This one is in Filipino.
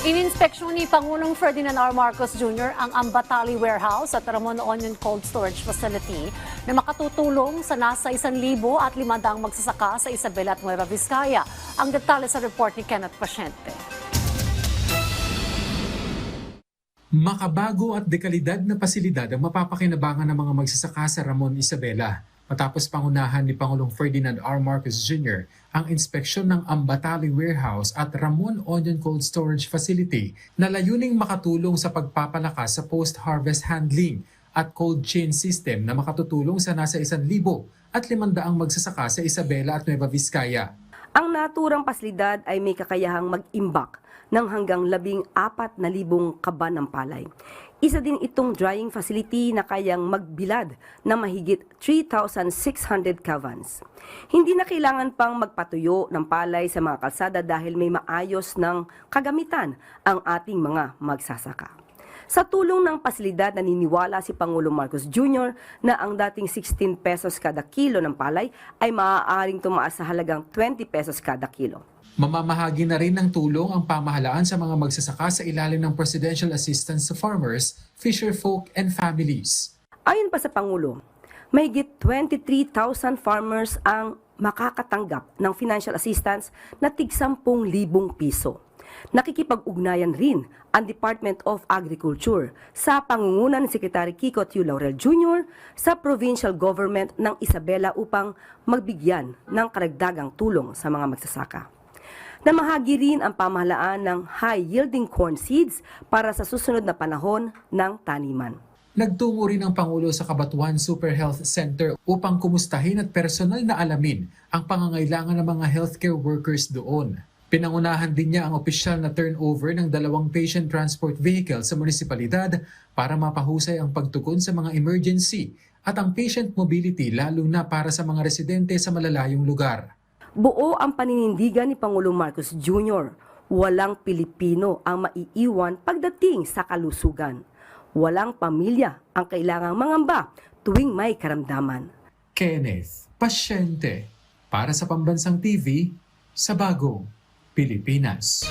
Ininspeksyon ni Pangulong Ferdinand R. Marcos Jr. ang Ambatali Warehouse at Ramon Onion Cold Storage Facility na makatutulong sa nasa 1,500 magsasaka sa Isabela at Nueva Vizcaya. Ang detalye sa report ni Kenneth Pasyente. Makabago at dekalidad na pasilidad ang mapapakinabangan ng mga magsasaka sa Ramon Isabela. Matapos pangunahan ni Pangulong Ferdinand R. Marcos Jr. ang inspeksyon ng Ambatali Warehouse at Ramon Onion Cold Storage Facility na layuning makatulong sa pagpapalakas sa post-harvest handling at cold chain system na makatutulong sa nasa 1,500 magsasaka sa Isabela at Nueva Vizcaya. Ang naturang pasilidad ay may kakayahang mag-imbak ng hanggang 14,000 kaba ng palay. Isa din itong drying facility na kayang magbilad na mahigit 3,600 kavans. Hindi na kailangan pang magpatuyo ng palay sa mga kalsada dahil may maayos ng kagamitan ang ating mga magsasaka. Sa tulong ng pasilidad, naniniwala si Pangulong Marcos Jr. na ang dating 16 pesos kada kilo ng palay ay maaaring tumaas sa halagang 20 pesos kada kilo. Mamamahagi na rin ng tulong ang pamahalaan sa mga magsasaka sa ilalim ng Presidential Assistance to Farmers, Fisherfolk and Families. Ayon pa sa Pangulo, mahigit 23,000 farmers ang makakatanggap ng financial assistance na tig 10,000 piso. Nakikipag-ugnayan rin ang Department of Agriculture sa pangunguna ni Secretary Kiko Tiu Laurel Jr. sa provincial government ng Isabela upang magbigyan ng karagdagang tulong sa mga magsasaka. Namahagi rin ang pamahalaan ng high-yielding corn seeds para sa susunod na panahon ng taniman. Nagtungo rin ang Pangulo sa Cabatuan Super Health Center upang kumustahin at personal na alamin ang pangangailangan ng mga healthcare workers doon. Pinangunahan din niya ang opisyal na turnover ng 2 patient transport vehicle sa munisipalidad para mapahusay ang pagtugon sa mga emergency at ang patient mobility lalo na para sa mga residente sa malalayong lugar. Buo ang paninindigan ni Pangulong Marcos Jr. Walang Pilipino ang maiiwan pagdating sa kalusugan. Walang pamilya ang kailangang mangamba tuwing may karamdaman. Kenneth Pasyente para sa Pambansang TV sa Bagong Pilipinas.